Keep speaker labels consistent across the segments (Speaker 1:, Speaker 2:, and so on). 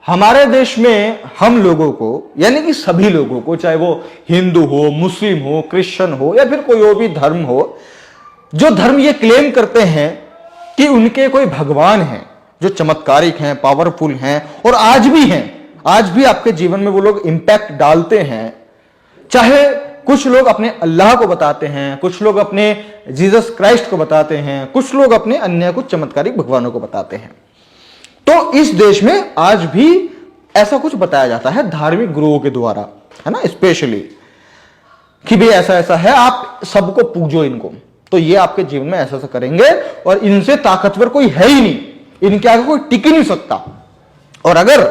Speaker 1: हमारे देश में हम लोगों को, यानी कि सभी लोगों को, चाहे वो हिंदू हो, मुस्लिम हो, क्रिश्चियन हो या फिर कोई और भी धर्म हो, जो धर्म ये क्लेम करते हैं कि उनके कोई भगवान हैं जो चमत्कारिक हैं, पावरफुल हैं और आज भी हैं, आज भी आपके जीवन में वो लोग इंपैक्ट डालते हैं। चाहे कुछ लोग अपने अल्लाह को बताते हैं, कुछ लोग अपने जीसस क्राइस्ट को बताते हैं, कुछ लोग अपने अन्य कुछ चमत्कारिक भगवानों को बताते हैं। तो इस देश में आज भी ऐसा कुछ बताया जाता है धार्मिक गुरुओं के द्वारा, है ना, स्पेशली कि भाई ऐसा ऐसा है, आप सबको पूजो इनको, तो ये आपके जीवन में ऐसा ऐसा करेंगे और इनसे ताकतवर कोई है ही नहीं, इनके आगे कोई टिक ही नहीं सकता। और अगर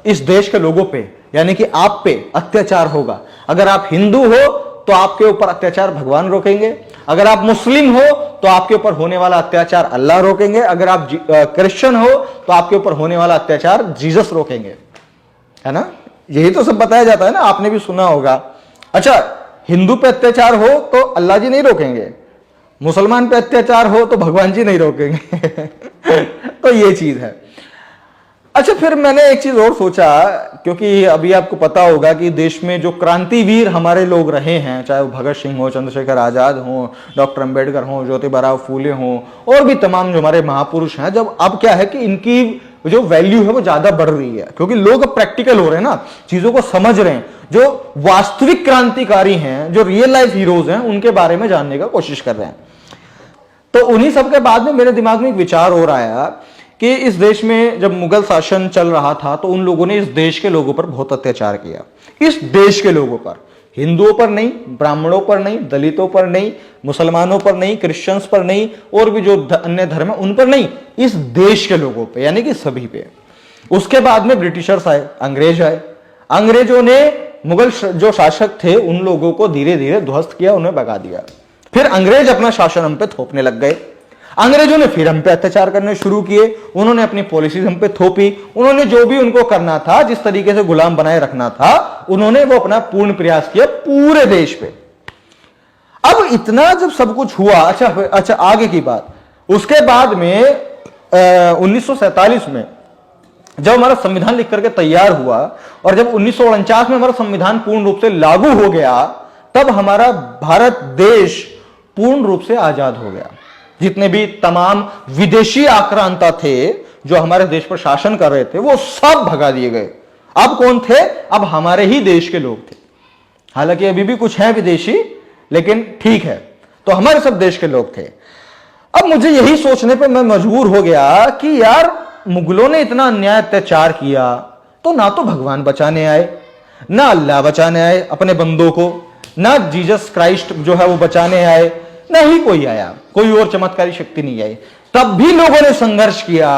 Speaker 1: इस देश के लोगों पे, यानी कि आप पे अत्याचार होगा, अगर आप हिंदू हो तो आपके ऊपर अत्याचार भगवान रोकेंगे, अगर आप मुस्लिम हो तो आपके ऊपर होने वाला अत्याचार अल्लाह रोकेंगे, अगर आप क्रिश्चियन हो तो आपके ऊपर होने वाला अत्याचार जीसस रोकेंगे, है ना। यही तो सब बताया जाता है ना, आपने भी सुना होगा। अच्छा, हिंदू पे अत्याचार हो तो अल्लाह जी नहीं रोकेंगे, मुसलमान पे अत्याचार हो तो भगवान जी नहीं रोकेंगे तो ये चीज है। अच्छा, फिर मैंने एक चीज और सोचा, क्योंकि अभी आपको पता होगा कि देश में जो क्रांतिवीर हमारे लोग रहे हैं, चाहे वो भगत सिंह हो, चंद्रशेखर आजाद हो, डॉक्टर अंबेडकर हो, ज्योतिबा फूले हो और भी तमाम जो हमारे महापुरुष हैं, जब अब क्या है कि इनकी जो वैल्यू है वो ज्यादा बढ़ रही है, क्योंकि लोग अब प्रैक्टिकल हो रहे हैं ना, चीजों को समझ रहे हैं। जो वास्तविक क्रांतिकारी हैं, जो रियल लाइफ हीरोज हैं, उनके बारे में जानने का कोशिश कर रहे हैं। तो उन्हीं सब के बाद में मेरे दिमाग में एक विचार और आया कि इस देश में जब मुगल शासन चल रहा था तो उन लोगों ने इस देश के लोगों पर बहुत अत्याचार किया। इस देश के लोगों पर, हिंदुओं पर नहीं, ब्राह्मणों पर नहीं, दलितों पर नहीं, मुसलमानों पर नहीं, क्रिश्चियंस पर नहीं और भी जो अन्य धर्म है उन पर नहीं, इस देश के लोगों पे, यानी कि सभी पे। उसके बाद में ब्रिटिशर्स आए, अंग्रेज आए। अंग्रेजों ने मुगल जो शासक थे उन लोगों को धीरे धीरे ध्वस्त किया, उन्हें भगा दिया। फिर अंग्रेज अपना शासन हम पे थोपने लग गए। अंग्रेजों ने फिर हम पे अत्याचार करने शुरू किए, उन्होंने अपनी पॉलिसीज हम पे थोपी, उन्होंने जो भी उनको करना था, जिस तरीके से गुलाम बनाए रखना था, उन्होंने वो अपना पूर्ण प्रयास किया पूरे देश पे। अब इतना जब सब कुछ हुआ, अच्छा आगे की बात, उसके बाद में 1947 में जब हमारा संविधान लिख करके तैयार हुआ और जब 1949 में हमारा संविधान पूर्ण रूप से लागू हो गया, तब हमारा भारत देश पूर्ण रूप से आजाद हो गया। जितने भी तमाम विदेशी आक्रांता थे जो हमारे देश पर शासन कर रहे थे, वो सब भगा दिए गए। अब कौन थे? अब हमारे ही देश के लोग थे। हालांकि अभी भी कुछ हैं विदेशी, लेकिन ठीक है, तो हमारे सब देश के लोग थे। अब मुझे यही सोचने पर मैं मजबूर हो गया कि यार, मुगलों ने इतना अन्याय अत्याचार किया तो ना तो भगवान बचाने आए, ना अल्लाह बचाने आए अपने बंदों को, ना जीसस क्राइस्ट जो है वो बचाने आए, ना ही कोई आया, कोई और चमत्कारी शक्ति नहीं आई। तब भी लोगों ने संघर्ष किया।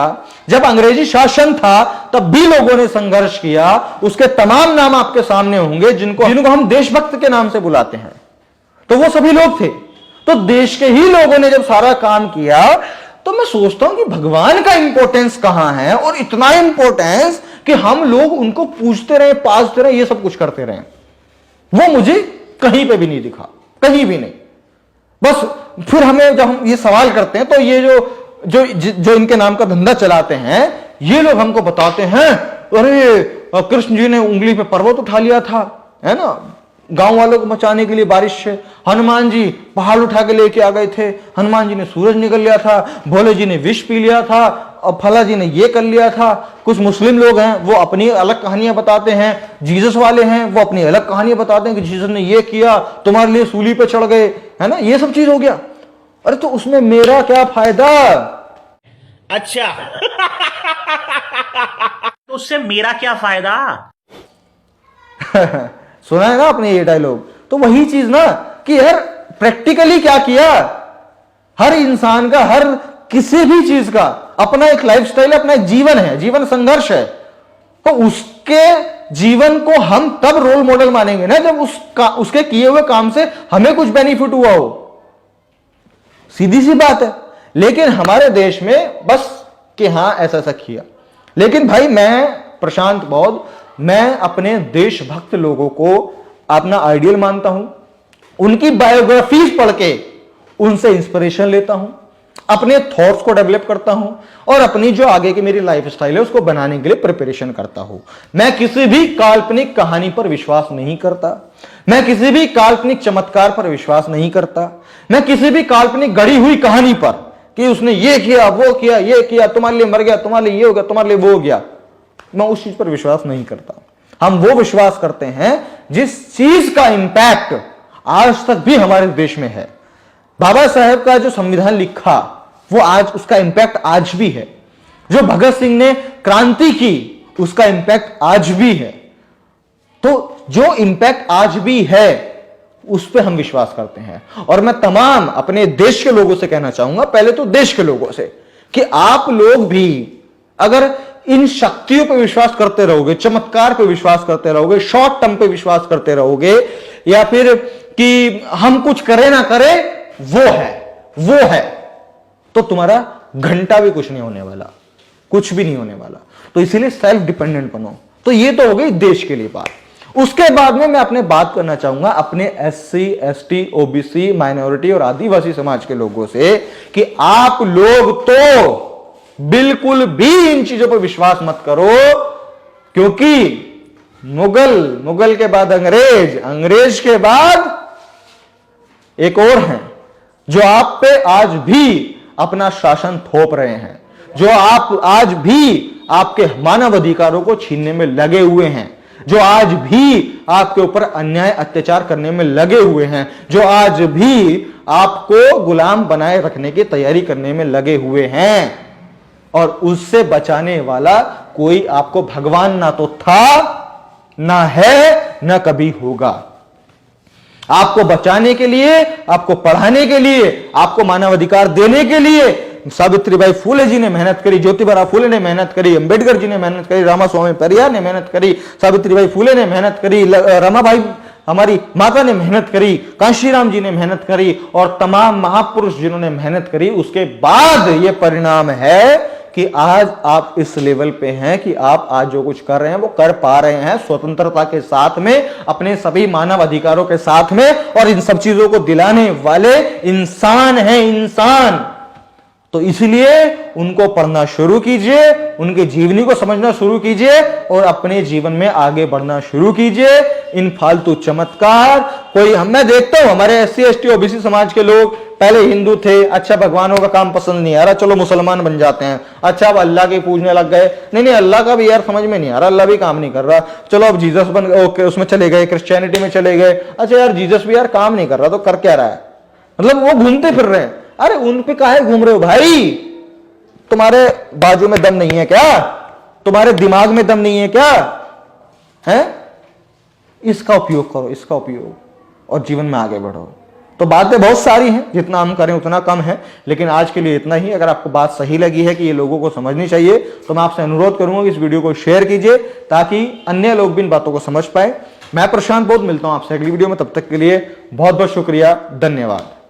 Speaker 1: जब अंग्रेजी शासन था तब भी लोगों ने संघर्ष किया। उसके तमाम नाम आपके सामने होंगे जिनको हम देशभक्त के नाम से बुलाते हैं, तो वो सभी लोग थे। तो देश के ही लोगों ने जब सारा काम किया, तो मैं सोचता हूं कि भगवान का इंपॉर्टेंस कहां है, और इतना इंपॉर्टेंस कि हम लोग उनको पूजते रहे, पाजते रहे, ये सब कुछ करते रहे। वो मुझे कहीं पे भी नहीं दिखा, कहीं भी नहीं। बस फिर हमें जब हम ये सवाल करते हैं तो ये जो इनके नाम का धंधा चलाते हैं, ये लोग हमको बताते हैं, अरे कृष्ण जी ने उंगली पे पर्वत उठा लिया था, है ना, गांव वालों को बचाने के लिए बारिश से। हनुमान जी पहाड़ उठा के लेके आ गए थे, हनुमान जी ने सूरज निकल लिया था, भोले जी ने विष पी लिया था, और फला जी ने ये कर लिया था। कुछ मुस्लिम लोग हैं वो अपनी अलग कहानियां बताते हैं, जीसस वाले हैं वो अपनी अलग कहानियां बताते हैं कि जीसस ने ये किया, तुम्हारे लिए सूली पे चढ़ गए, है ना, ये सब चीज हो गया। अरे तो उसमें मेरा क्या फायदा?
Speaker 2: अच्छा तो उससे मेरा क्या फायदा?
Speaker 1: सुना है ना आपने ये डायलॉग? तो वही चीज ना कि यार प्रैक्टिकली क्या किया। हर इंसान का, हर किसी भी चीज का अपना एक लाइफस्टाइल, अपना एक जीवन है, जीवन संघर्ष है। तो उसके जीवन को हम तब रोल मॉडल मानेंगे ना जब उसके किए हुए काम से हमें कुछ बेनिफिट हुआ हो। सीधी सी बात है। लेकिन हमारे देश में बस कि हां ऐसा ऐसा किया। लेकिन भाई, मैं प्रशांत बौद्ध, मैं अपने देशभक्त लोगों को अपना आइडियल मानता हूं। उनकी बायोग्राफीज पढ़ के उनसे इंस्पिरेशन लेता हूं। अपने थॉट्स को डेवलप करता हूं और अपनी जो आगे की मेरी लाइफ स्टाइल है उसको बनाने के लिए प्रिपरेशन करता हूं। मैं किसी भी काल्पनिक कहानी पर विश्वास नहीं करता, मैं किसी भी काल्पनिक चमत्कार पर विश्वास नहीं करता, मैं किसी भी काल्पनिक गढ़ी हुई कहानी पर कि उसने ये किया वो किया ये किया, तुम्हारे लिए मर गया, तुम्हारे लिए ये हो गया, तुम्हारे लिए वो हो गया, मैं उस चीज पर विश्वास नहीं करता। हम वो विश्वास करते हैं जिस चीज का इंपैक्ट आज तक भी हमारे देश में है। बाबा साहेब का जो संविधान लिखा वो आज उसका इंपैक्ट आज भी है। जो भगत सिंह ने क्रांति की उसका इंपैक्ट आज भी है। तो जो इंपैक्ट आज भी है उस पर हम विश्वास करते हैं। और मैं तमाम अपने देश के लोगों से कहना चाहूंगा, पहले तो देश के लोगों से, कि आप लोग भी अगर इन शक्तियों पर विश्वास करते रहोगे, चमत्कार पर विश्वास करते रहोगे, शॉर्ट टर्म पे विश्वास करते रहोगे, या फिर कि हम कुछ करें ना करें वो है, तो तुम्हारा घंटा भी कुछ नहीं होने वाला, कुछ भी नहीं होने वाला। तो इसीलिए सेल्फ डिपेंडेंट बनो। तो ये तो हो गई देश के लिए बात। उसके बाद में मैं अपने बात करना चाहूंगा अपने SC, ST, OBC, माइनॉरिटी और आदिवासी समाज के लोगों से कि आप लोग तो बिल्कुल भी इन चीजों पर विश्वास मत करो, क्योंकि मुगल के बाद अंग्रेज के बाद एक और हैं जो आप पे आज भी अपना शासन थोप रहे हैं, जो आप आज भी आपके मानव अधिकारों को छीनने में लगे हुए हैं, जो आज भी आपके ऊपर अन्याय अत्याचार करने में लगे हुए हैं, जो आज भी आपको गुलाम बनाए रखने की तैयारी करने में लगे हुए हैं। और उससे बचाने वाला कोई आपको भगवान ना तो था, ना है, ना कभी होगा। आपको बचाने के लिए, आपको पढ़ाने के लिए, आपको मानवाधिकार देने के लिए सावित्रीबाई फुले जी ने मेहनत करी, ज्योतिबा फुले ने मेहनत करी, अंबेडकर जी ने मेहनत करी, रामास्वामी परियार ने मेहनत करी, सावित्रीबाई फुले ने मेहनत करी, रमाबाई हमारी माता ने मेहनत करी, कांशीराम जी ने मेहनत करी और तमाम महापुरुष जिन्होंने मेहनत करी। उसके बाद यह परिणाम है कि आज आप इस लेवल पे हैं कि आप आज जो कुछ कर रहे हैं वो कर पा रहे हैं, स्वतंत्रता के साथ में, अपने सभी मानव अधिकारों के साथ में, और इन सब चीजों को दिलाने वाले इंसान हैं, इंसान। तो इसलिए उनको पढ़ना शुरू कीजिए, उनके जीवनी को समझना शुरू कीजिए और अपने जीवन में आगे बढ़ना शुरू कीजिए। इन फालतू चमत्कार मैं देखता हूं हमारे SC, ST, OBC समाज के लोग पहले हिंदू थे, अच्छा भगवानों का काम पसंद नहीं आ रहा, चलो मुसलमान बन जाते हैं, अच्छा अब अल्लाह के पूजने लग गए, नहीं अल्लाह का भी यार समझ में नहीं आ रहा, अल्लाह भी काम नहीं कर रहा, चलो अब जीसस बन गए, उसमें चले गए, क्रिश्चियनिटी में चले गए, अच्छा यार जीसस भी यार काम नहीं कर रहा तो कर क्या रहा है, मतलब वो घूमते फिर रहे हैं। अरे उन पे काहे घूम रहे हो भाई? तुम्हारे बाजू में दम नहीं है क्या? तुम्हारे दिमाग में दम नहीं है क्या? है? इसका उपयोग करो, इसका उपयोग, और जीवन में आगे बढ़ो। तो बातें बहुत सारी हैं, जितना हम करें उतना कम है, लेकिन आज के लिए इतना ही। अगर आपको बात सही लगी है कि ये लोगों को समझनी चाहिए तो मैं आपसे अनुरोध करूंगा कि इस वीडियो को शेयर कीजिए ताकि अन्य लोग भी इन बातों को समझ पाए। मैं प्रशांत बहुत मिलता हूं आपसे अगली वीडियो में, तब तक के लिए बहुत बहुत शुक्रिया, धन्यवाद।